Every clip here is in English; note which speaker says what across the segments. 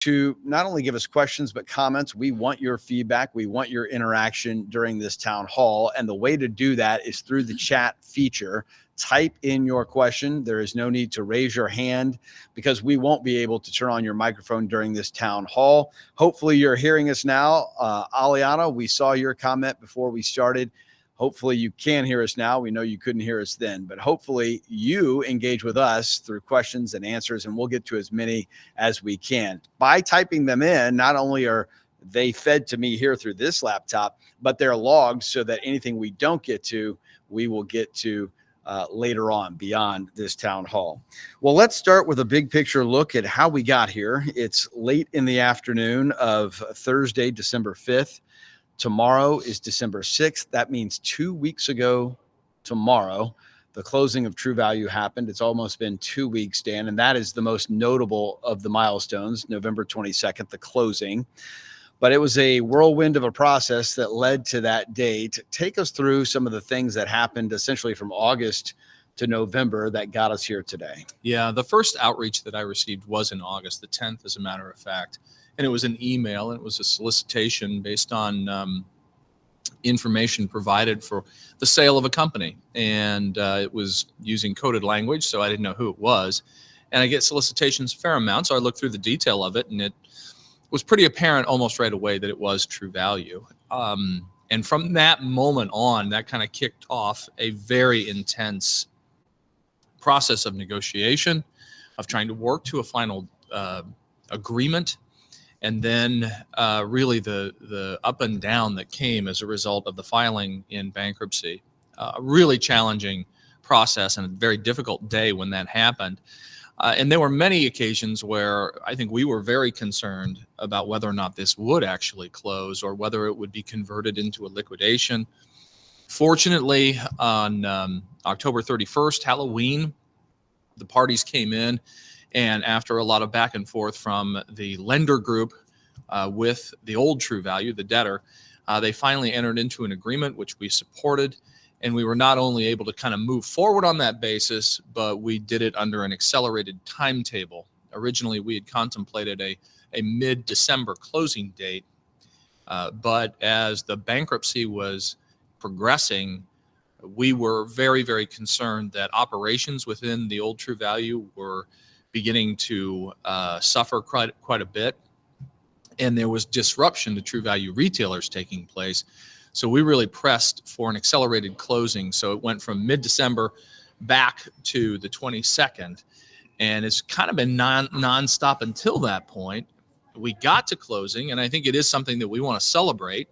Speaker 1: to not only give us questions, but comments. We want your feedback. We want your interaction during this town hall. And the way to do that is through the chat feature. Type in your question. There is no need to raise your hand because we won't be able to turn on your microphone during this town hall. Hopefully you're hearing us now. Aliana, we saw your comment before we started. Hopefully you can hear us now. We know you couldn't hear us then, but hopefully you engage with us through questions and answers, and we'll get to as many as we can. By typing them in, not only are they fed to me here through this laptop, but they're logged so that anything we don't get to, we will get to later on beyond this town hall. Well, let's start with a big picture look at how we got here. It's late in the afternoon of Thursday, December 5th. Tomorrow is December 6th. That means 2 weeks ago tomorrow, the closing of True Value happened. It's almost been 2 weeks, Dan, and that is the most notable of the milestones, November 22nd, the closing. But it was a whirlwind of a process that led to that date. Take us through some of the things that happened essentially from August to November that got us here today.
Speaker 2: Yeah, the first outreach that I received was in August, the 10th, as a matter of fact. And it was an email, and it was a solicitation based on information provided for the sale of a company. And it was using coded language, so I didn't know who it was. And I get solicitations a fair amount, so I looked through the detail of it, and it was pretty apparent almost right away that it was True Value. And from that moment on, that kind of kicked off a very intense process of negotiation, of trying to work to a final agreement. And then really the up and down that came as a result of the filing in bankruptcy. A really challenging process and a very difficult day when that happened. And there were many occasions where I think we were very concerned about whether or not this would actually close or whether it would be converted into a liquidation. Fortunately, on October 31st, Halloween, the parties came in, and after a lot of back and forth from the lender group with the old True Value, the debtor, they finally entered into an agreement, which we supported. And we were not only able to kind of move forward on that basis, but we did it under an accelerated timetable. Originally, we had contemplated a mid-December closing date. But as the bankruptcy was progressing, we were very, very concerned that operations within the old True Value were beginning to suffer quite a bit. And there was disruption to True Value retailers taking place. So we really pressed for an accelerated closing. So it went from mid-December back to the 22nd. And it's kind of been nonstop until that point. We got to closing, and I think it is something that we want to celebrate.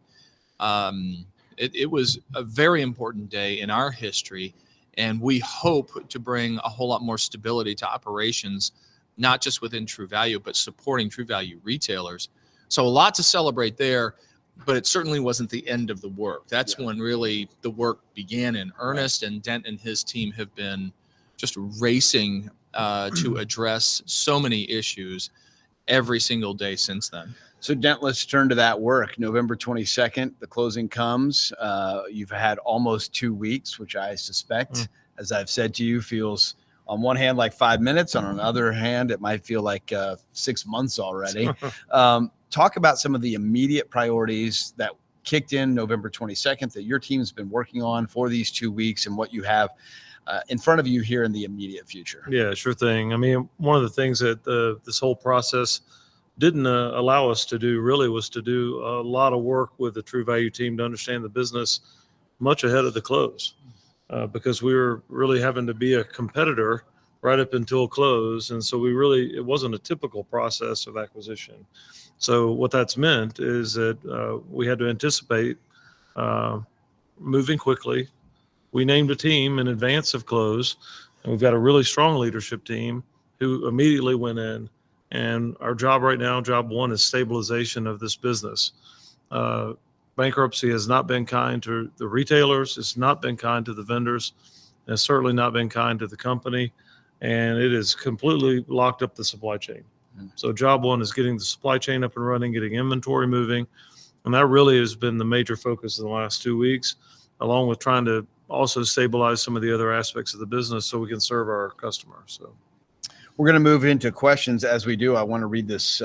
Speaker 2: It was a very important day in our history, and we hope to bring a whole lot more stability to operations, not just within True Value, but supporting True Value retailers. So a lot to celebrate there. But it certainly wasn't the end of the work. That's when really the work began in earnest, and Dent and his team have been just racing to address so many issues every single day since then.
Speaker 1: So Dent, let's turn to that work. November 22nd, the closing comes. You've had almost 2 weeks, which I suspect, as I've said to you, feels on one hand like 5 minutes. On the other hand, it might feel like 6 months already. Talk about some of the immediate priorities that kicked in November 22nd that your team's been working on for these 2 weeks and what you have in front of you here in the immediate future.
Speaker 3: Yeah, sure thing. I mean, one of the things that this whole process didn't allow us to do really was to do a lot of work with the True Value team to understand the business much ahead of the close because we were really having to be a competitor right up until close. And so it wasn't a typical process of acquisition. So what that's meant is that we had to anticipate moving quickly. We named a team in advance of close, and we've got a really strong leadership team who immediately went in. And our job right now, job one, is stabilization of this business. Bankruptcy has not been kind to the retailers. It's not been kind to the vendors. And it's certainly not been kind to the company. And it has completely locked up the supply chain. So job one is getting the supply chain up and running, getting inventory moving. And that really has been the major focus in the last 2 weeks, along with trying to also stabilize some of the other aspects of the business so we can serve our customers. So
Speaker 1: we're going to move into questions. As we do, I want to read this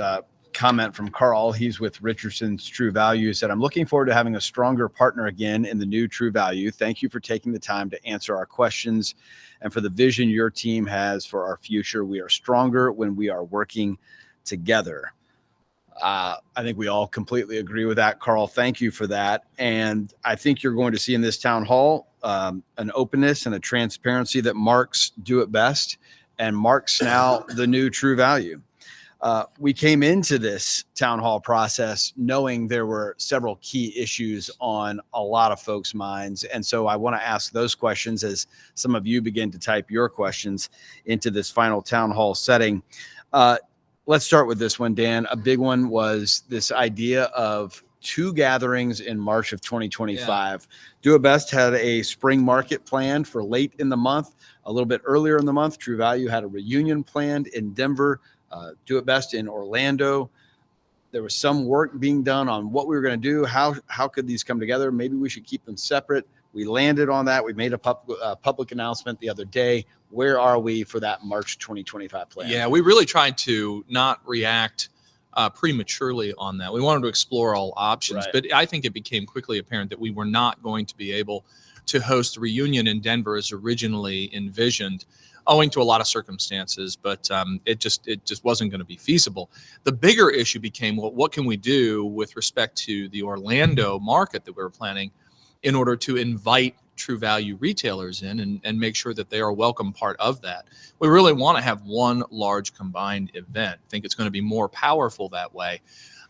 Speaker 1: comment from Carl. He's with Richardson's True Value. He said, I'm looking forward to having a stronger partner again in the new True Value. Thank you for taking the time to answer our questions and for the vision your team has for our future. We are stronger when we are working together. I think we all completely agree with that, Carl. Thank you for that. And I think you're going to see in this town hall an openness and a transparency that marks Do It Best and marks now the new True Value. We came into this town hall process knowing there were several key issues on a lot of folks' minds. And so I want to ask those questions as some of you begin to type your questions into this final town hall setting. Let's start with this one, Dan. A big one was this idea of 2 gatherings in March of 2025. Yeah. Do It Best had a spring market planned for late in the month. A little bit earlier in the month, True Value had a reunion planned in Denver. Do It Best in Orlando. There was some work being done on what we were going to do. How could these come together? Maybe we should keep them separate. We landed on that. We made a public announcement the other day. Where are we for that March 2025 plan?
Speaker 2: Yeah, we really tried to not react prematurely on that. We wanted to explore all options, right. But I think it became quickly apparent that we were not going to be able to host the reunion in Denver as originally envisioned, owing to a lot of circumstances, but it just wasn't going to be feasible. The bigger issue became, well, what can we do with respect to the Orlando market that we were planning in order to invite True Value retailers in and make sure that they are a welcome part of that. We really want to have one large combined event. I think it's going to be more powerful that way.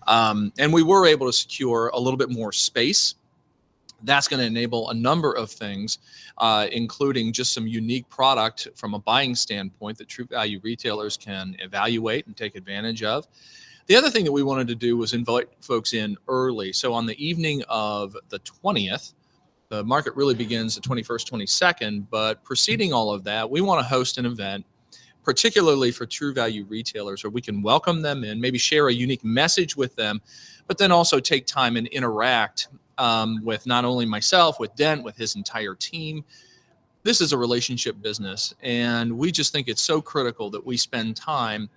Speaker 2: And we were able to secure a little bit more space. That's going to enable a number of things, including just some unique product from a buying standpoint that True Value retailers can evaluate and take advantage of. The other thing that we wanted to do was invite folks in early. So on the evening of the 20th, the market really begins the 21st, 22nd, but preceding all of that, we want to host an event, particularly for True Value retailers, where we can welcome them in, maybe share a unique message with them, but then also take time and interact with not only myself, with Dent, with his entire team. This is a relationship business, and we just think it's so critical that we spend time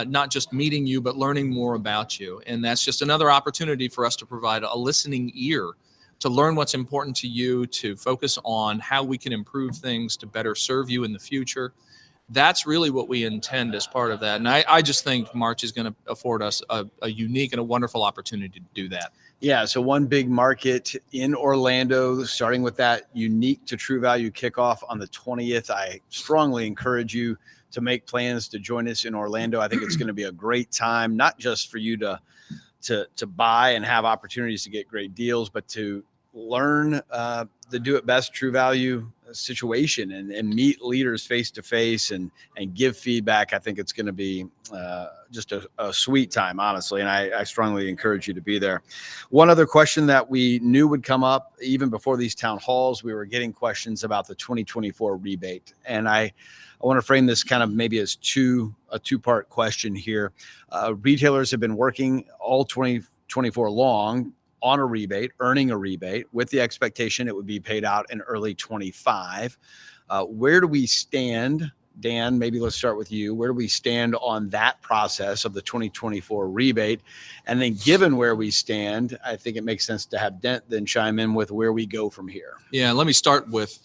Speaker 2: not just meeting you, but learning more about you. And that's just another opportunity for us to provide a listening ear, to learn what's important to you, to focus on how we can improve things to better serve you in the future. That's really what we intend as part of that. And I just think March is going to afford us a unique and a wonderful opportunity to do that.
Speaker 1: Yeah, so one big market in Orlando, starting with that unique to True Value kickoff on the 20th. I strongly encourage you to make plans to join us in Orlando. I think it's going to be a great time, not just for you to buy and have opportunities to get great deals, but to learn the Do It Best True Value situation and meet leaders face to face and give feedback. I think it's going to be just a sweet time, honestly, and I strongly encourage you to be there. One other question that we knew would come up even before these town halls, we were getting questions about the 2024 rebate, and I want to frame this kind of maybe as a two-part question here. Retailers have been working all 2024 long on a rebate, earning a rebate with the expectation it would be paid out in early 25. Where do we stand? Dan, maybe let's start with you. Where do we stand on that process of the 2024 rebate? And then given where we stand, I think it makes sense to have Dent then chime in with where we go from here.
Speaker 2: Yeah, let me start with,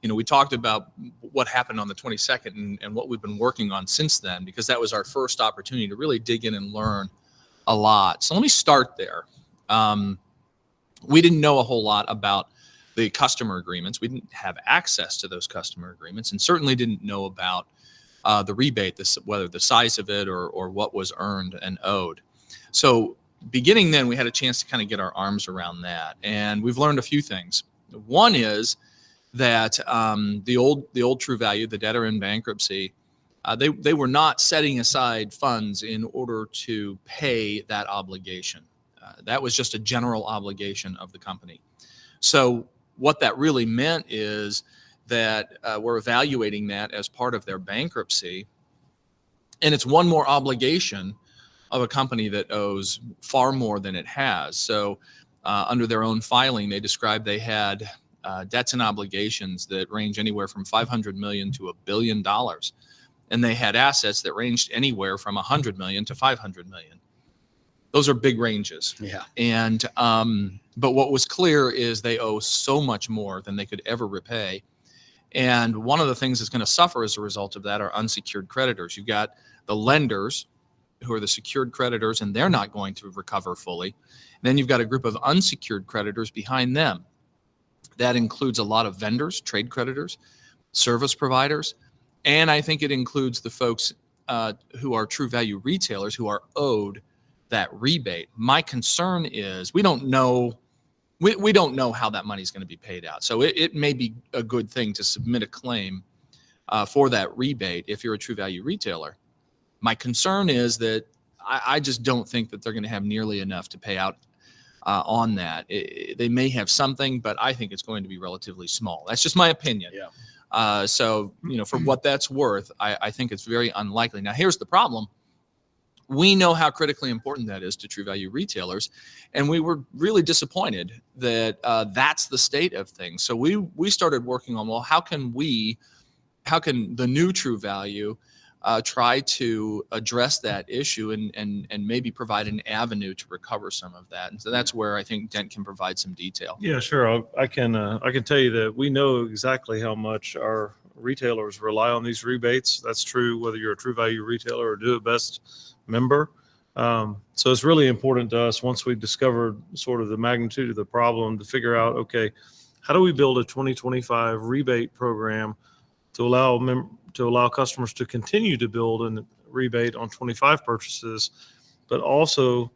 Speaker 2: we talked about what happened on the 22nd and what we've been working on since then, because that was our first opportunity to really dig in and learn a lot. So let me start there. We didn't know a whole lot about the customer agreements. We didn't have access to those customer agreements, and certainly didn't know about the rebate, whether the size of it or what was earned and owed. So beginning then, we had a chance to kind of get our arms around that, and we've learned a few things. One is that the old True Value, the debtor in bankruptcy, they were not setting aside funds in order to pay that obligation. That was just a general obligation of the company. So what that really meant is that we're evaluating that as part of their bankruptcy, and it's one more obligation of a company that owes far more than it has. So under their own filing, they described they had debts and obligations that range anywhere from $500 million to $1 billion. And they had assets that ranged anywhere from $100 million to $500 million. Those are big ranges.
Speaker 1: Yeah.
Speaker 2: And, but what was clear is they owe so much more than they could ever repay. And one of the things that's going to suffer as a result of that are unsecured creditors. You've got the lenders who are the secured creditors, and they're not going to recover fully. Then you've got a group of unsecured creditors behind them. That includes a lot of vendors, trade creditors, service providers, and I think it includes the folks who are true value retailers who are owed that rebate. My concern is we don't know how that money is going to be paid out. So it may be a good thing to submit a claim for that rebate if you're a true value retailer. My concern is that I just don't think that they're going to have nearly enough to pay out on that. They may have something, but I think it's going to be relatively small. That's just my opinion.
Speaker 1: Yeah.
Speaker 2: So, for what that's worth, I think it's very unlikely. Now, here's the problem. We know how critically important that is to true value retailers, and we were really disappointed that that's the state of things. So we started working on, well, how can the new true value try to address that issue and maybe provide an avenue to recover some of that. And so that's where I think Dent can provide some detail.
Speaker 3: Yeah, sure. I can tell you that we know exactly how much our retailers rely on these rebates. That's true whether you're a true value retailer or Do It Best member. So it's really important to us once we've discovered sort of the magnitude of the problem to figure out, okay, how do we build a 2025 rebate program to allow customers to continue to build and rebate on 25 purchases, but also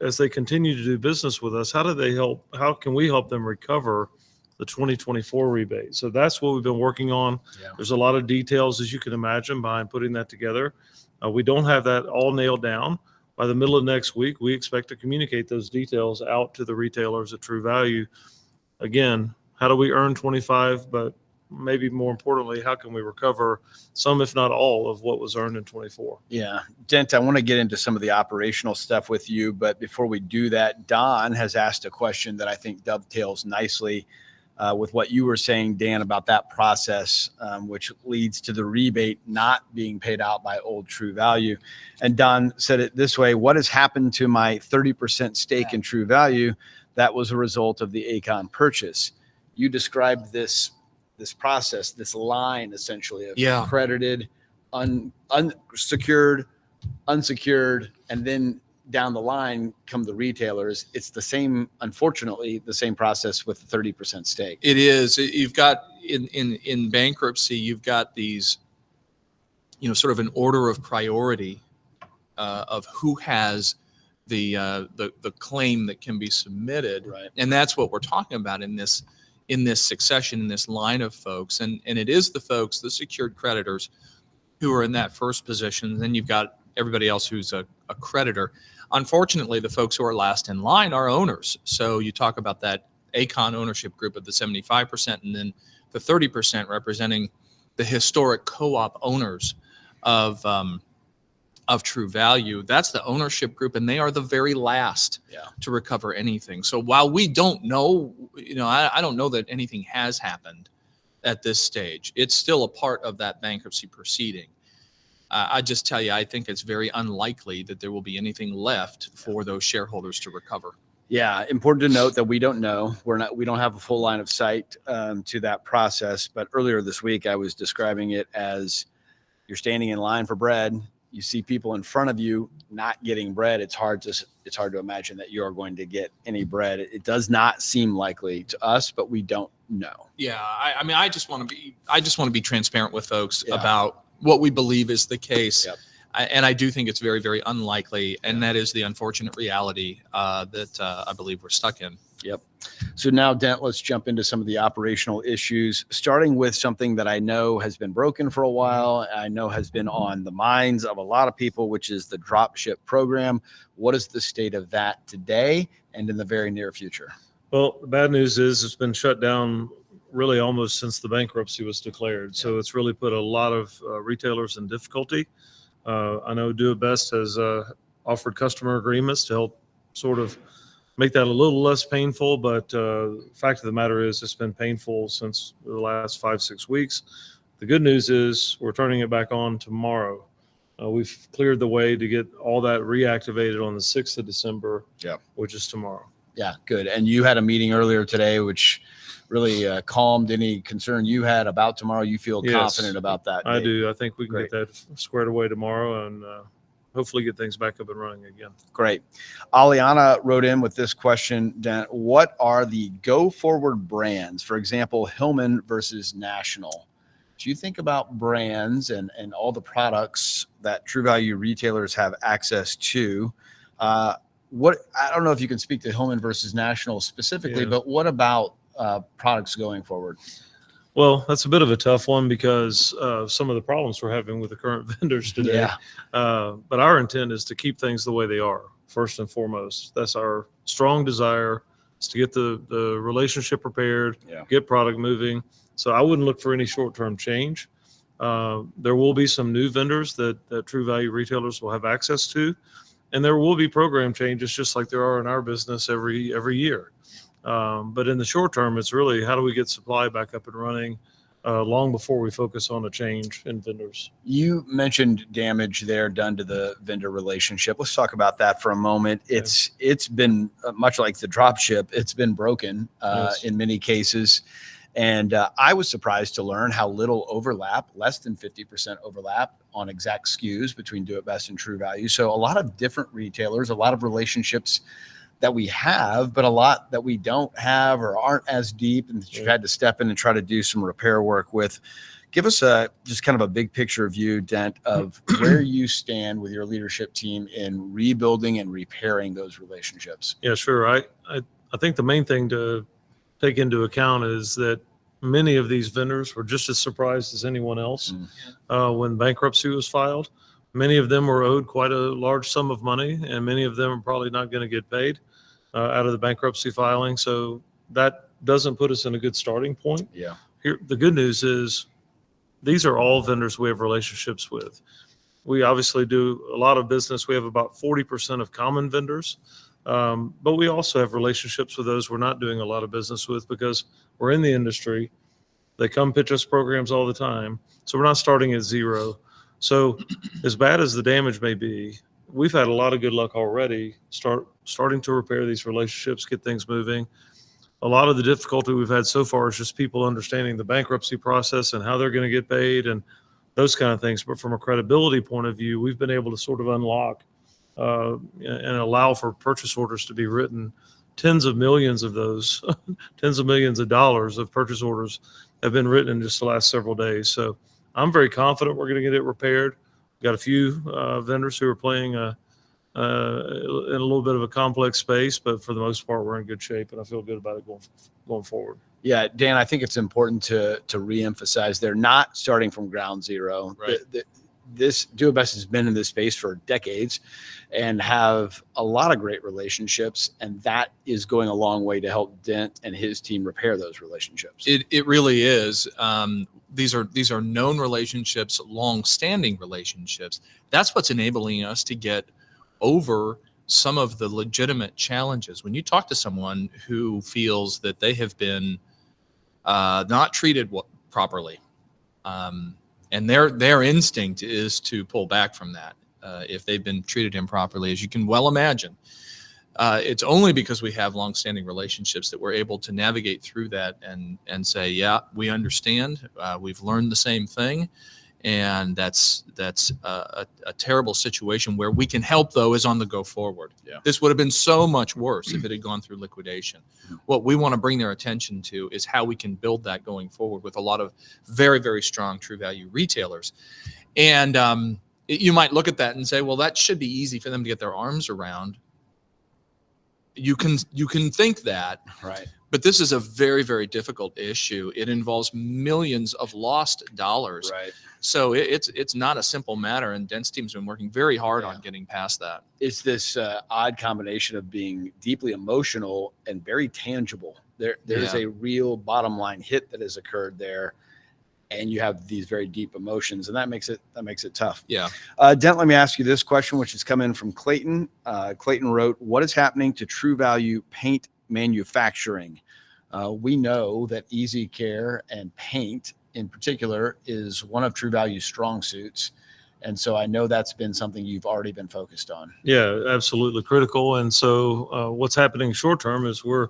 Speaker 3: as they continue to do business with us, how can we help them recover the 2024 rebate? So that's what we've been working on.
Speaker 1: Yeah.
Speaker 3: There's a lot of details, as you can imagine, behind putting that together. We don't have that all nailed down. By the middle of next week, we expect to communicate those details out to the retailers at True Value. Again, how do we earn 25, but maybe more importantly, how can we recover some, if not all, of what was earned in 24?
Speaker 1: Yeah. Dent, I want to get into some of the operational stuff with you, but before we do that, Don has asked a question that I think dovetails nicely with what you were saying, Dan, about that process, which leads to the rebate not being paid out by old True Value. And Don said it this way: what has happened to my 30% stake in True Value that was a result of the Acon purchase? You described this process, this line essentially of credited, unsecured, and then down the line come the retailers. It's the same, unfortunately, the same process with the 30% stake.
Speaker 2: It is. You've got in bankruptcy, you've got these, sort of an order of priority of who has the claim that can be submitted.
Speaker 1: Right.
Speaker 2: And that's what we're talking about in this succession, in this line of folks. And it is the folks, the secured creditors, who are in that first position. Then you've got everybody else who's a creditor. Unfortunately, the folks who are last in line are owners. So you talk about that Acon ownership group of the 75%, and then the 30% representing the historic co-op owners of True Value. That's the ownership group, and they are the very last to recover anything. So while we don't know, I don't know that anything has happened at this stage. It's still a part of that bankruptcy proceeding. I just tell you, I think it's very unlikely that there will be anything left for those shareholders to recover.
Speaker 1: Yeah, important to note that we don't know. We don't have a full line of sight to that process. But earlier this week, I was describing it as you're standing in line for bread. You see people in front of you not getting bread. It's hard to imagine that you are going to get any bread. It does not seem likely to us, but we don't know.
Speaker 2: Yeah, I mean, I just want to be transparent with folks about what we believe is the case.
Speaker 1: Yep.
Speaker 2: And I do think it's very, very unlikely. And that is the unfortunate reality that I believe we're stuck in.
Speaker 1: Yep. So now, Dent, let's jump into some of the operational issues, starting with something that I know has been broken for a while. I know has been on the minds of a lot of people, which is the drop ship program. What is the state of that today and in the very near future?
Speaker 3: Well, the bad news is it's been shut down really almost since the bankruptcy was declared. So it's really put a lot of retailers in difficulty. I know Do It Best has offered customer agreements to help sort of make that a little less painful, but the fact of the matter is it's been painful since the last 5-6 weeks. The good news is we're turning it back on tomorrow. We've cleared the way to get all that reactivated on the 6th of December, which is tomorrow.
Speaker 1: Yeah, good. And you had a meeting earlier today, which really calmed any concern you had about tomorrow. You feel confident about that?
Speaker 3: I do. I think we can get that squared away tomorrow and hopefully get things back up and running again.
Speaker 1: Great. Aliana wrote in with this question, Dent. What are the go-forward brands? For example, Hillman versus National. Do you think about brands and all the products that True Value retailers have access to? I don't know if you can speak to Hillman versus National specifically, but what about products going forward?
Speaker 3: Well, that's a bit of a tough one because some of the problems we're having with the current vendors today. But our intent is to keep things the way they are, first and foremost. That's our strong desire, is to get the relationship repaired, get product moving. So I wouldn't look for any short-term change. There will be some new vendors that True Value retailers will have access to, and there will be program changes just like there are in our business every year. But in the short term, it's really how do we get supply back up and running long before we focus on a change in vendors. You
Speaker 1: mentioned damage there done to the vendor relationship. Let's talk about that for a moment. It's been much like the drop ship. It's been broken in many cases. And I was surprised to learn how little overlap, less than 50% overlap on exact SKUs between Do It Best and True Value. So a lot of different retailers, a lot of relationships that we have, but a lot that we don't have or aren't as deep and that you've had to step in and try to do some repair work with. Give us just kind of a big picture view, Dent, of where you stand with your leadership team in rebuilding and repairing those relationships.
Speaker 3: Yeah, sure. I think the main thing to take into account is that many of these vendors were just as surprised as anyone else when bankruptcy was filed. Many of them were owed quite a large sum of money, and many of them are probably not going to get paid out of the bankruptcy filing. So that doesn't put us in a good starting point. Here, the good news is these are all vendors we have relationships with. We obviously do a lot of business. We have about 40% of common vendors. But we also have relationships with those we're not doing a lot of business with because we're in the industry. They come pitch us programs all the time. So we're not starting at zero. So as bad as the damage may be, we've had a lot of good luck already starting to repair these relationships, get things moving. A lot of the difficulty we've had so far is just people understanding the bankruptcy process and how they're going to get paid and those kind of things. But from a credibility point of view, we've been able to sort of unlock and allow for purchase orders to be written. Tens of millions of those, tens of millions of dollars of purchase orders have been written in just the last several days. So I'm very confident we're going to get it repaired. We've got a few vendors who are playing in a little bit of a complex space, but for the most part, we're in good shape, and I feel good about it going forward.
Speaker 1: Yeah, Dan, I think it's important to reemphasize they're not starting from ground zero.
Speaker 2: Right.
Speaker 1: This Do It Best has been in this space for decades and have a lot of great relationships, and that is going a long way to help Dent and his team repair those relationships.
Speaker 2: It really is. These are known relationships, long-standing relationships. That's what's enabling us to get over some of the legitimate challenges. When you talk to someone who feels that they have been not treated properly, and their instinct is to pull back from that if they've been treated improperly, as you can well imagine. It's only because we have longstanding relationships that we're able to navigate through that and say, yeah, we understand. We've learned the same thing. And that's a terrible situation. Where we can help, though, is on the go forward. This would have been so much worse if it had gone through liquidation. What we want to bring their attention to is how we can build that going forward with a lot of very, very strong True Value retailers. And you might look at that and say, well, that should be easy for them to get their arms around. You can think that,
Speaker 1: right?
Speaker 2: But this is a very, very difficult issue. It involves millions of lost dollars.
Speaker 1: Right.
Speaker 2: So it's not a simple matter, and Dent's team's been working very hard on getting past that.
Speaker 1: It's this odd combination of being deeply emotional and very tangible. There's a real bottom line hit that has occurred there, and you have these very deep emotions, and that makes it tough.
Speaker 2: Yeah.
Speaker 1: Dent, let me ask you this question, which has come in from Clayton. Clayton wrote, "What is happening to True Value paint manufacturing? We know that easy care and paint in particular is one of True Value's strong suits. And so I know that's been something you've already been focused on.
Speaker 3: Yeah, absolutely critical. And so what's happening short term is we're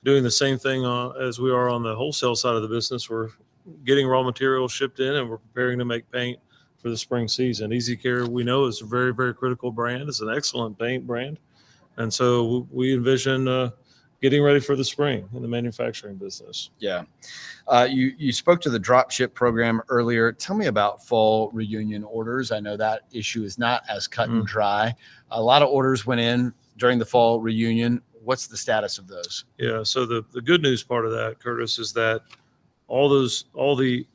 Speaker 3: doing the same thing as we are on the wholesale side of the business. We're getting raw materials shipped in, and we're preparing to make paint for the spring season. Easy Care, we know, is a very, very critical brand. It's an excellent paint brand. And so we envision getting ready for the spring in the manufacturing business.
Speaker 1: Yeah. You spoke to the drop ship program earlier. Tell me about fall reunion orders. I know that issue is not as cut and dry. A lot of orders went in during the fall reunion. What's the status of those?
Speaker 3: Yeah. So the good news part of that, Curtis, is that all the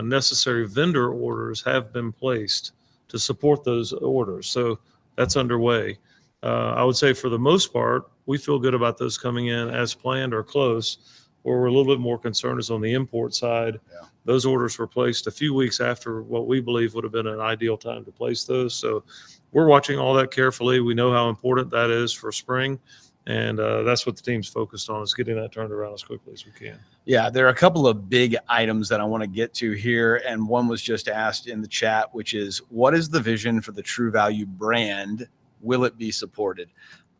Speaker 3: necessary vendor orders have been placed to support those orders. So that's underway. I would say for the most part, we feel good about those coming in as planned or close. Where we're a little bit more concerned is on the import side.
Speaker 1: Yeah.
Speaker 3: Those orders were placed a few weeks after what we believe would have been an ideal time to place those. So we're watching all that carefully. We know how important that is for spring. And that's what the team's focused on, is getting that turned around as quickly as we can.
Speaker 1: Yeah, there are a couple of big items that I want to get to here. And one was just asked in the chat, which is, what is the vision for the True Value brand? Will it be supported?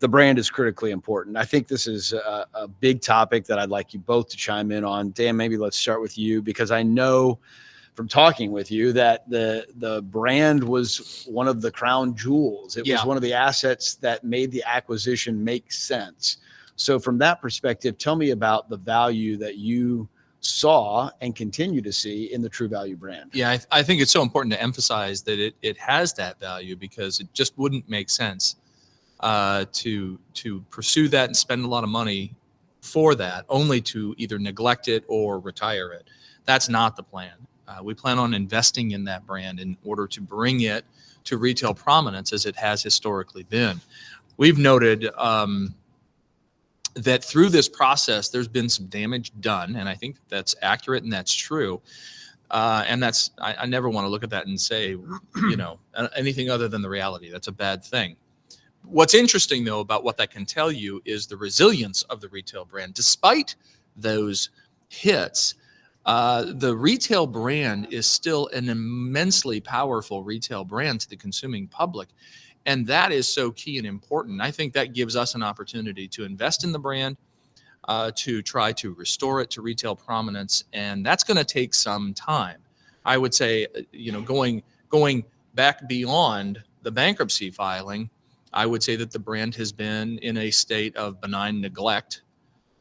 Speaker 1: The brand is critically important. I think this is a big topic that I'd like you both to chime in on. Dan, maybe let's start with you, because I know from talking with you that the brand was one of the crown jewels. It was one of the assets that made the acquisition make sense. So from that perspective, tell me about the value that you saw and continue to see in the True Value brand.
Speaker 2: Yeah, I think it's so important to emphasize that it has that value, because it just wouldn't make sense to pursue that and spend a lot of money for that, only to either neglect it or retire it. That's not the plan. We plan on investing in that brand in order to bring it to retail prominence as it has historically been. We've noted that through this process, there's been some damage done, and I think that's accurate and that's true. And that's, I never want to look at that and say, anything other than the reality. That's a bad thing. What's interesting, though, about what that can tell you is the resilience of the retail brand. Despite those hits, the retail brand is still an immensely powerful retail brand to the consuming public. And that is so key and important. I think that gives us an opportunity to invest in the brand, to try to restore it to retail prominence. And that's going to take some time. I would say, going back beyond the bankruptcy filing, I would say that the brand has been in a state of benign neglect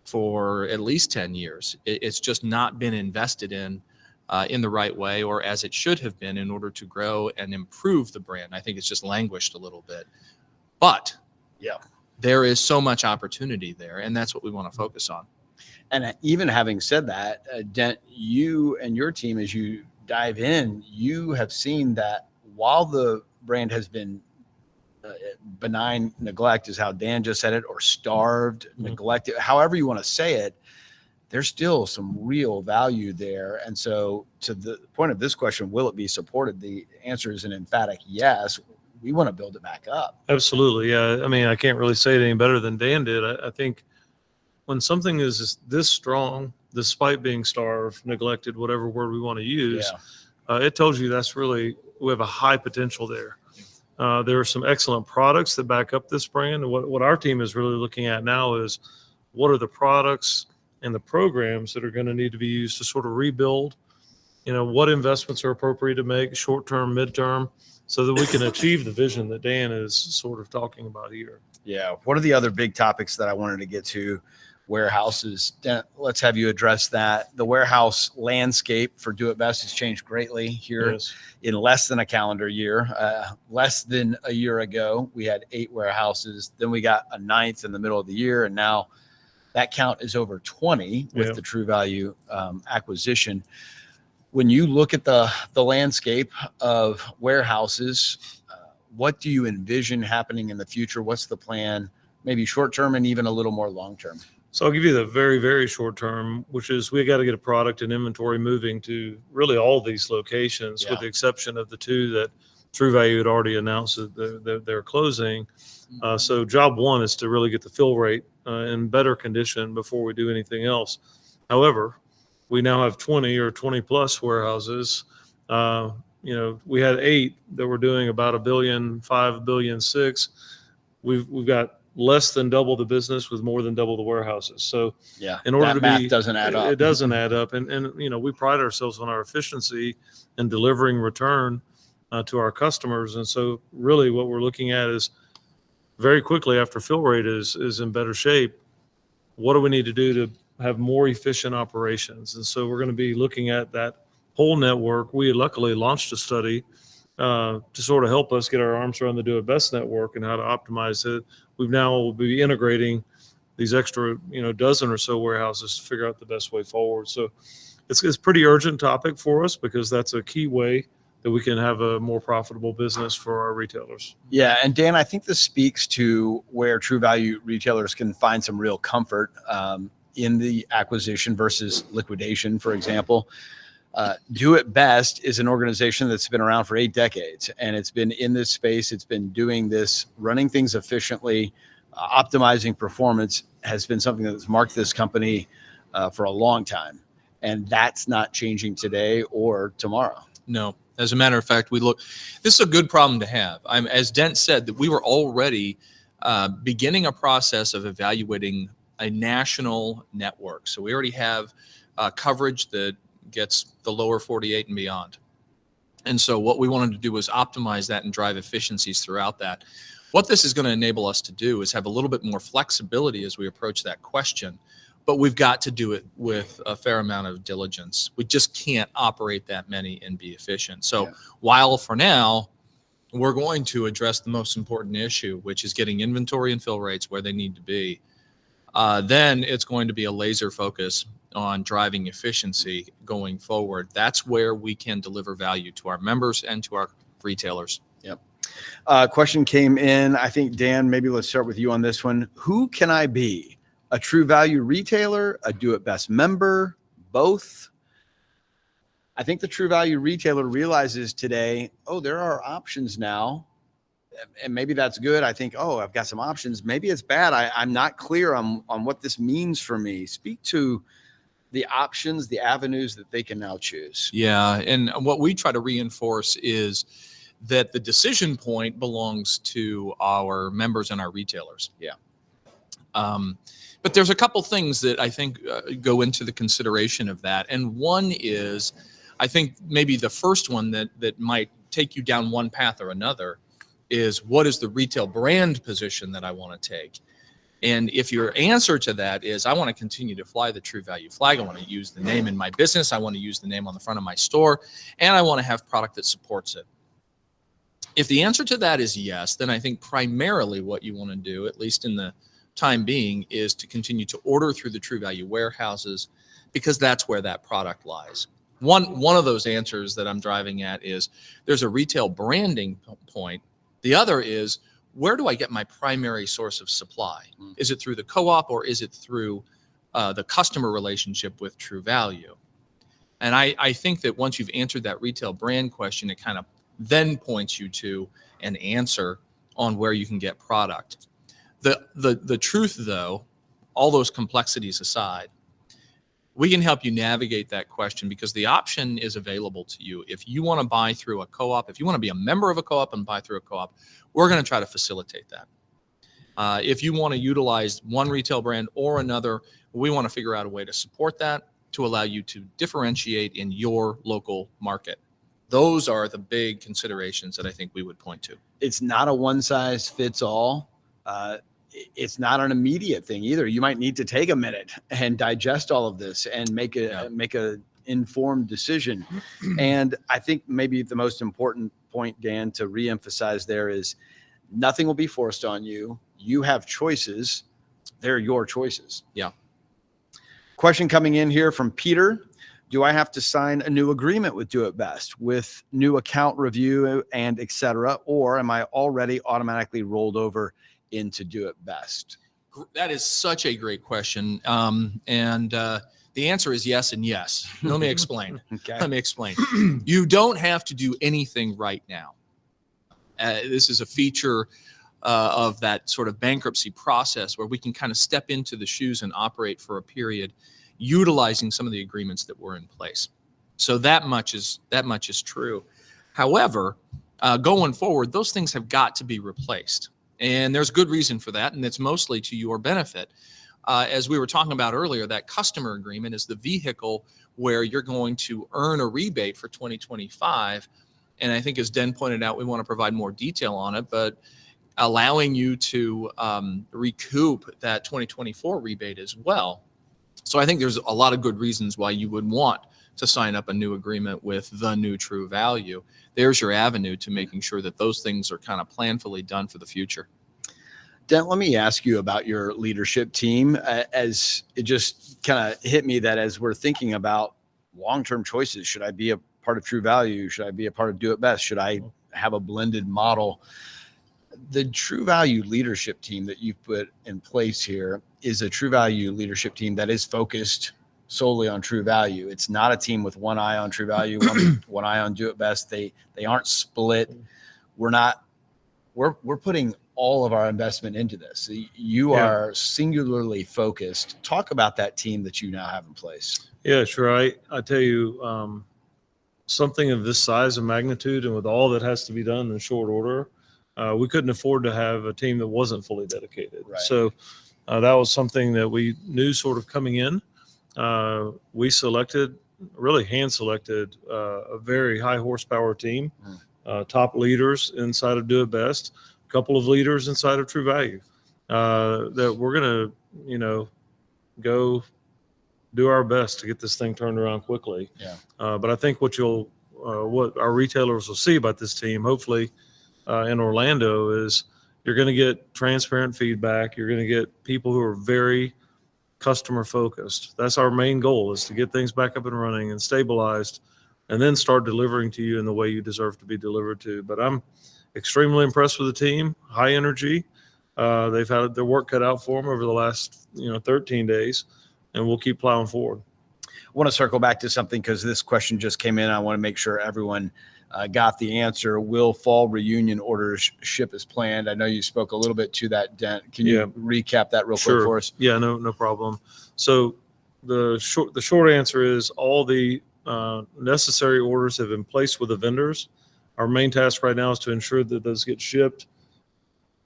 Speaker 2: for at least 10 years. It's just not been invested in the right way, or as it should have been, in order to grow and improve the brand. I think it's just languished a little bit. But there is so much opportunity there, and that's what we want to focus on.
Speaker 1: And even having said that, Dent, you and your team, as you dive in, you have seen that while the brand has been benign neglect, is how Dan just said it, or starved, neglected, however you want to say it, there's still some real value there. And so to the point of this question, will it be supported? The answer is an emphatic yes. We want to build it back up.
Speaker 3: Absolutely. Yeah. I mean, I can't really say it any better than Dan did. I think when something is this strong, despite being starved, neglected, whatever word we want to use, it tells you that's really, we have a high potential there. There are some excellent products that back up this brand. And what our team is really looking at now is, what are the products and the programs that are going to need to be used to sort of rebuild, what investments are appropriate to make short-term, mid-term, so that we can achieve the vision that Dan is sort of talking about here.
Speaker 1: Yeah. What are the other big topics that I wanted to get to? Warehouses. Let's have you address that. The warehouse landscape for Do It Best has changed greatly here in less than a calendar year. Less than a year ago, we had 8 warehouses. Then we got a 9th in the middle of the year, and now that count is over 20 with the True Value acquisition. When you look at the landscape of warehouses, what do you envision happening in the future? What's the plan, maybe short term and even a little more long term?
Speaker 3: So I'll give you the very, very short term, which is we got to get a product and inventory moving to really all these locations, with the exception of the 2 that True Value had already announced that they're closing. So job one is to really get the fill rate in better condition before we do anything else. However, we now have 20 or 20 plus warehouses. we had 8 that were doing about $1.5 billion, $1.6 billion. We've got less than double the business with more than double the warehouses. So
Speaker 1: Yeah,
Speaker 3: in order
Speaker 1: that
Speaker 3: to
Speaker 1: math doesn't add up.
Speaker 3: It doesn't add up. And we pride ourselves on our efficiency and delivering return to our customers. And so really what we're looking at is very quickly after fill rate is in better shape, what do we need to do to have more efficient operations? And so we're going to be looking at that whole network. We luckily launched a study to sort of help us get our arms around the Do It Best network and how to optimize it. We've now will be integrating these extra, dozen or so warehouses to figure out the best way forward. So it's a pretty urgent topic for us because that's a key way that we can have a more profitable business for our retailers.
Speaker 1: Yeah. And Dan, I think this speaks to where True Value retailers can find some real comfort in the acquisition versus liquidation, for example. Do It Best is an organization that's been around for 8 decades, and it's been in this space. It's been doing this, running things efficiently, optimizing performance has been something that's marked this company for a long time. And that's not changing today or tomorrow.
Speaker 2: No. As a matter of fact, this is a good problem to have. As Dent said, that we were already beginning a process of evaluating a national network. So we already have coverage that gets the lower 48 and beyond. And so what we wanted to do was optimize that and drive efficiencies throughout that. What this is going to enable us to do is have a little bit more flexibility as we approach that question, but we've got to do it with a fair amount of diligence. We just can't operate that many and be efficient. So while for now, we're going to address the most important issue, which is getting inventory and fill rates where they need to be, then it's going to be a laser focus on driving efficiency going forward. That's where we can deliver value to our members and to our retailers.
Speaker 1: Yep. Question came in. I think, Dan, maybe let's start with you on this one. Who can I be? A True Value retailer, a Do It Best member, both? I think the True Value retailer realizes today, there are options now. And maybe that's good. I think, I've got some options. Maybe it's bad. I'm not clear on what this means for me. Speak to the options, the avenues that they can now choose.
Speaker 2: Yeah. And what we try to reinforce is that the decision point belongs to our members and our retailers.
Speaker 1: Yeah.
Speaker 2: But there's a couple things that I think go into the consideration of that. And one is, I think maybe the first one that might take you down one path or another is, what is the retail brand position that I want to take? And if your answer to that is, I want to continue to fly the True Value flag, I want to use the name in my business, I want to use the name on the front of my store, and I want to have product that supports it. If the answer to that is yes, then I think primarily what you want to do, at least in the time being, is to continue to order through the True Value warehouses, because that's where that product lies. One of those answers that I'm driving at is there's a retail branding point. The other is, where do I get my primary source of supply? Is it through the co-op, or is it through the customer relationship with True Value? And I think that once you've answered that retail brand question, it kind of then points you to an answer on where you can get product. The truth, though, all those complexities aside, we can help you navigate that question, because the option is available to you. If you want to buy through a co-op, if you want to be a member of a co-op and buy through a co-op, we're going to try to facilitate that. If you want to utilize one retail brand or another, we want to figure out a way to support that to allow you to differentiate in your local market. Those are the big considerations that I think we would point to.
Speaker 1: It's not a one size fits all. It's not an immediate thing either. You might need to take a minute and digest all of this and make a informed decision. And I think maybe the most important point, Dan, to reemphasize there is, nothing will be forced on you. You have choices. They're your choices.
Speaker 2: Yeah.
Speaker 1: Question coming in here from Peter. Do I have to sign a new agreement with Do It Best with new account review and et cetera, or am I already automatically rolled over into Do It Best?
Speaker 2: That is such a great question. And the answer is yes and yes. Let me explain.
Speaker 1: Okay.
Speaker 2: Let me explain. You don't have to do anything right now. This is a feature of that sort of bankruptcy process where we can kind of step into the shoes and operate for a period, utilizing some of the agreements that were in place. So that much is true. However, going forward, those things have got to be replaced. And there's good reason for that, and it's mostly to your benefit. As we were talking about earlier, that customer agreement is the vehicle where you're going to earn a rebate for 2025. And I think, as Den pointed out, we want to provide more detail on it, but allowing you to recoup that 2024 rebate as well. So I think there's a lot of good reasons why you would want to sign up a new agreement with the new True Value. There's your avenue to making sure that those things are kind of planfully done for the future.
Speaker 1: Dent, let me ask you about your leadership team. As it just kind of hit me that as we're thinking about long-term choices, should I be a part of True Value? Should I be a part of Do It Best? Should I have a blended model? The True Value leadership team that you've put in place here is a True Value leadership team that is focused solely on True Value. It's not a team with one eye on True Value, one eye on Do It Best. They aren't split. We're putting all of our investment into this. You are singularly focused. Talk about that team that you now have in place.
Speaker 3: Yeah, sure. I tell you, something of this size and magnitude, and with all that has to be done in short order, we couldn't afford to have a team that wasn't fully dedicated.
Speaker 1: Right.
Speaker 3: So that was something that we knew sort of coming in. We selected, really hand selected, a very high horsepower team, top leaders inside of Do It Best, a couple of leaders inside of True Value, that we're going to, go do our best to get this thing turned around quickly.
Speaker 1: Yeah.
Speaker 3: But I think what our retailers will see about this team, hopefully, in Orlando, is you're going to get transparent feedback. You're going to get people who are very customer focused. That's our main goal, is to get things back up and running and stabilized, and then start delivering to you in the way you deserve to be delivered to. But I'm extremely impressed with the team, high energy. They've had their work cut out for them over the last 13 days, and we'll keep plowing forward.
Speaker 1: I want to circle back to something because this question just came in. I want to make sure everyone got the answer. Will fall reunion orders ship as planned? I know you spoke a little bit to that, Dent. Can you recap that real quick for us?
Speaker 3: Yeah, no problem. So the short answer is all the necessary orders have been placed with the vendors. Our main task right now is to ensure that those get shipped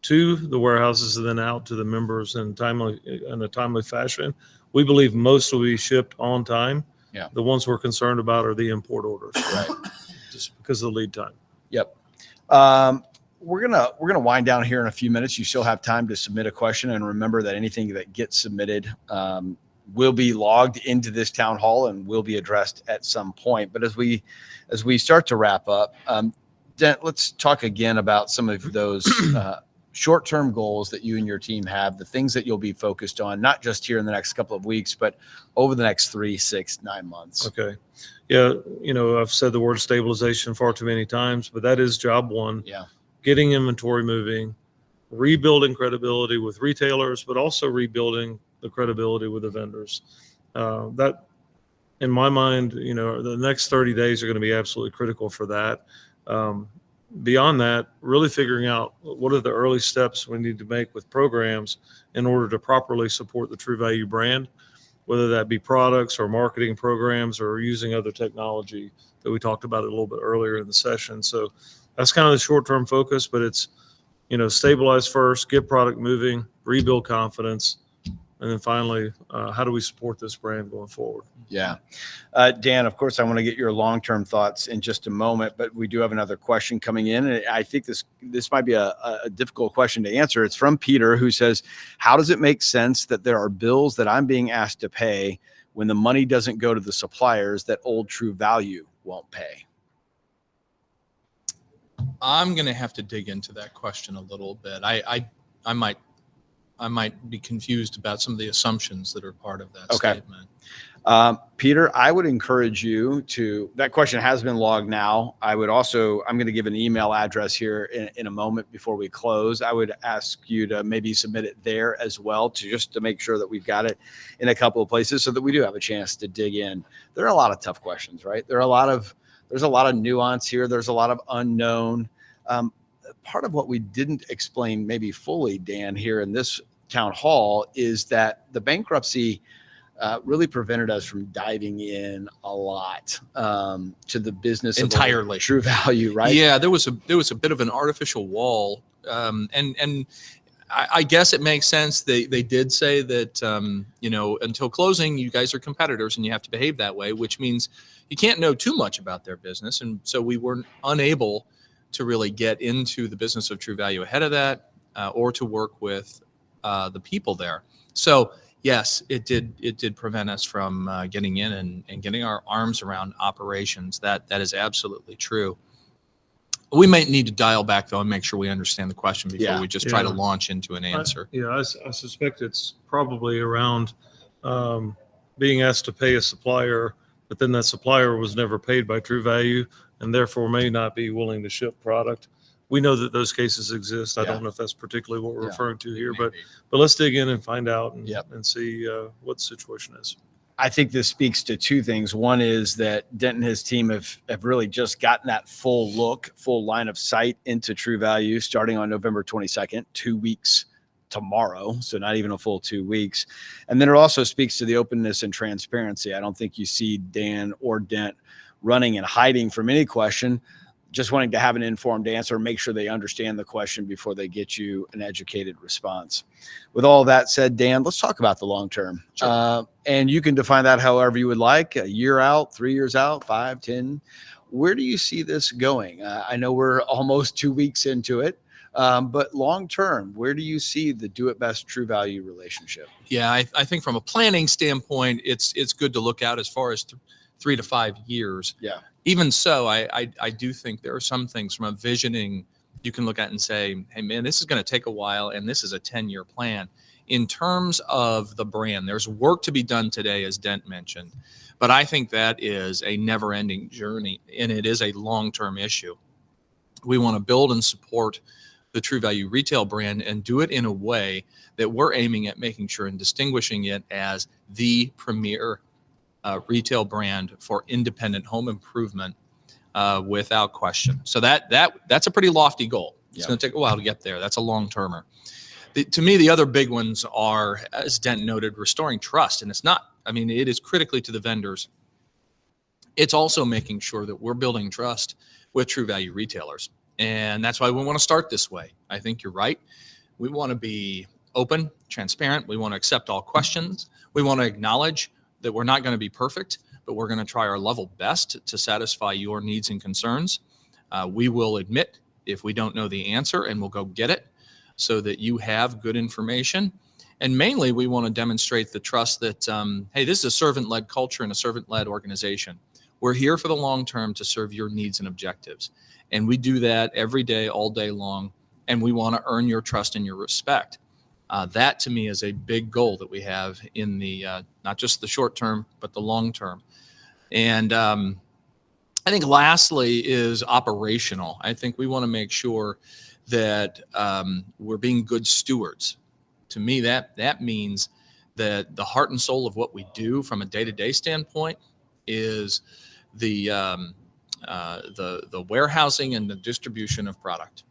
Speaker 3: to the warehouses and then out to the members in a timely fashion. We believe most will be shipped on time.
Speaker 1: Yeah.
Speaker 3: The ones we're concerned about are the import orders,
Speaker 1: Right.
Speaker 3: just because of the lead time.
Speaker 1: Yep. We're gonna wind down here in a few minutes. You still have time to submit a question, and remember that anything that gets submitted will be logged into this town hall and will be addressed at some point. But as we start to wrap up, Dent, let's talk again about some of those short-term goals that you and your team have, the things that you'll be focused on, not just here in the next couple of weeks, but over the next 3, 6, 9 months.
Speaker 3: Okay. Yeah. I've said the word stabilization far too many times, but that is job one.
Speaker 1: Yeah.
Speaker 3: Getting inventory moving, rebuilding credibility with retailers, but also rebuilding the credibility with the vendors. That, in my mind, the next 30 days are going to be absolutely critical for that. Beyond that, really figuring out what are the early steps we need to make with programs in order to properly support the True Value brand, whether that be products or marketing programs or using other technology that we talked about a little bit earlier in the session. So that's kind of the short-term focus, but it's, stabilize first, get product moving, rebuild confidence, and then finally, how do we support this brand going forward?
Speaker 1: Yeah. Dan, of course, I want to get your long-term thoughts in just a moment, but we do have another question coming in. And I think this might be a difficult question to answer. It's from Peter, who says, how does it make sense that there are bills that I'm being asked to pay when the money doesn't go to the suppliers that old True Value won't pay?
Speaker 2: I'm going to have to dig into that question a little bit. I might be confused about some of the assumptions that are part of that statement.
Speaker 1: Peter, I would encourage you that question has been logged now. I'm going to give an email address here in a moment before we close. I would ask you to maybe submit it there as well, just to make sure that we've got it in a couple of places so that we do have a chance to dig in. There are a lot of tough questions, right? There's a lot of nuance here. There's a lot of unknown. Part of what we didn't explain maybe fully, Dan, here in this town hall is that the bankruptcy really prevented us from diving in a lot to the business
Speaker 2: Entirely.
Speaker 1: of True Value, right?
Speaker 2: Yeah, there was a bit of an artificial wall, and I guess it makes sense. They did say that until closing, you guys are competitors and you have to behave that way, which means you can't know too much about their business, and so we were unable to really get into the business of True Value ahead of that, or to work with the people there. So yes, it did prevent us from getting in and getting our arms around operations. That is absolutely true. We might need to dial back though and make sure we understand the question before we just try to launch into an answer.
Speaker 3: I suspect it's probably around being asked to pay a supplier, but then that supplier was never paid by True Value and therefore may not be willing to ship product. We know that those cases exist. I don't know if that's particularly what we're referring to here, but let's dig in and find out and see what the situation is.
Speaker 1: I think this speaks to two things. One is that Dent and his team have really just gotten that full line of sight into True Value starting on November 22nd, 2 weeks tomorrow. So not even a full 2 weeks. And then it also speaks to the openness and transparency. I don't think you see Dan or Dent running and hiding from any question, just wanting to have an informed answer, make sure they understand the question before they get you an educated response. With all that said, Dan, let's talk about the long term.
Speaker 2: Sure.
Speaker 1: And you can define that however you would like, a year out, 3 years out, 5, 10. Where do you see this going? I know we're almost 2 weeks into it, but long term, where do you see the Do It Best True Value relationship?
Speaker 2: Yeah, I think from a planning standpoint, it's good to look out as far as 3 to 5 years.
Speaker 1: Yeah.
Speaker 2: Even so, I do think there are some things from a visioning you can look at and say, hey, man, this is going to take a while, and this is a 10-year plan. In terms of the brand, there's work to be done today, as Dent mentioned, but I think that is a never-ending journey, and it is a long-term issue. We want to build and support the True Value retail brand and do it in a way that we're aiming at making sure and distinguishing it as the premier retail brand for independent home improvement, without question. So that's a pretty lofty goal. It's going to take a while to get there. That's a long-termer. To me, the other big ones are, as Dent noted, restoring trust. And it is critically to the vendors. It's also making sure that we're building trust with True Value retailers. And that's why we want to start this way. I think you're right. We want to be open, transparent. We want to accept all questions. We want to acknowledge that we're not going to be perfect, but we're going to try our level best to satisfy your needs and concerns. We will admit if we don't know the answer, and we'll go get it so that you have good information. And mainly, we want to demonstrate the trust that, hey, this is a servant-led culture and a servant-led organization. We're here for the long term to serve your needs and objectives. And we do that every day, all day long. And we want to earn your trust and your respect. That to me is a big goal that we have in the not just the short term, but the long term. And I think lastly is operational. I think we want to make sure that we're being good stewards. To me, that means that the heart and soul of what we do from a day-to-day standpoint is the warehousing and the distribution of product.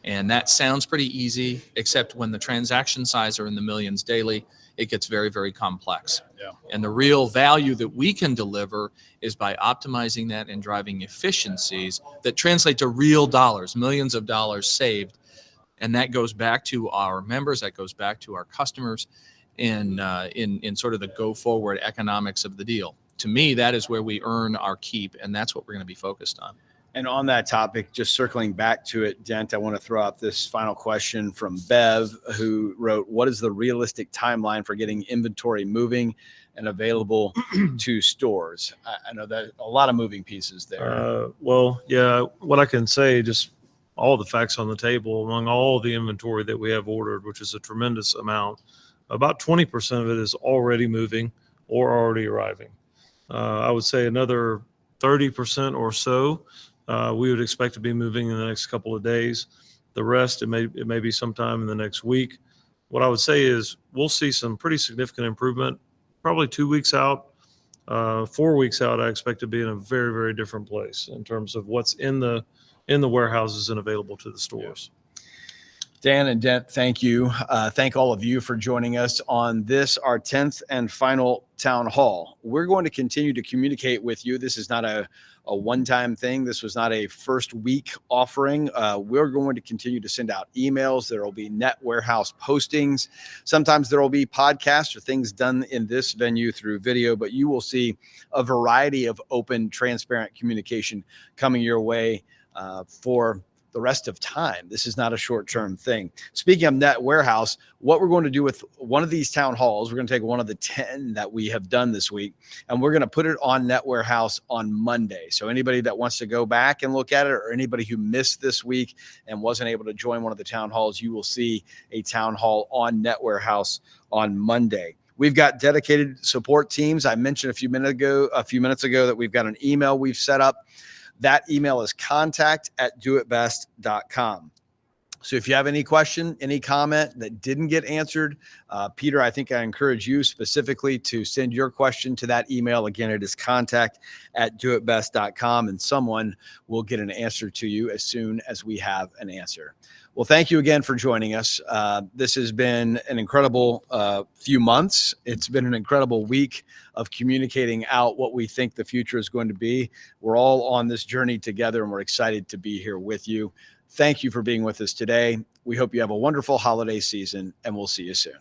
Speaker 2: And that sounds pretty easy, except when the transaction size are in the millions daily, it gets very, very complex.
Speaker 1: Yeah.
Speaker 2: And the real value that we can deliver is by optimizing that and driving efficiencies that translate to real dollars, millions of dollars saved. And that goes back to our members, that goes back to our customers in sort of the go forward economics of the deal. To me, that is where we earn our keep, and that's what we're going to be focused on.
Speaker 1: And on that topic, just circling back to it, Dent, I want to throw out this final question from Bev, who wrote, what is the realistic timeline for getting inventory moving and available to stores? I know that a lot of moving pieces there.
Speaker 3: Well, yeah, what I can say, just all the facts on the table, among all the inventory that we have ordered, which is a tremendous amount, about 20% of it is already moving or already arriving. I would say another 30% or so we would expect to be moving in the next couple of days. The rest, it may be sometime in the next week. What I would say is we'll see some pretty significant improvement, probably 2 weeks out, 4 weeks out. I expect to be in a very, very different place in terms of what's in the warehouses and available to the stores.
Speaker 1: Dan and Dent, thank you. Thank all of you for joining us on this, our 10th and final town hall. We're going to continue to communicate with you. This is not a one-time thing. This was not a first week offering. We're going to continue to send out emails. There will be Net Warehouse postings. Sometimes there will be podcasts or things done in this venue through video, but you will see a variety of open, transparent communication coming your way for the rest of time. This is not a short-term thing. Speaking of Net Warehouse, what we're going to do with one of these town halls, we're going to take one of the 10 that we have done this week, and we're going to put it on Net Warehouse on Monday. So anybody that wants to go back and look at it, or anybody who missed this week and wasn't able to join one of the town halls, you will see a town hall on Net Warehouse on Monday. We've got dedicated support teams. I mentioned a few minutes ago that we've got an email we've set up. That email is contact@doitbest.com. So if you have any question, any comment that didn't get answered, Peter, I think I encourage you specifically to send your question to that email. Again, it is contact@doitbest.com, and someone will get an answer to you as soon as we have an answer. Well, thank you again for joining us. This has been an incredible few months. It's been an incredible week of communicating out what we think the future is going to be. We're all on this journey together, and we're excited to be here with you. Thank you for being with us today. We hope you have a wonderful holiday season, and we'll see you soon.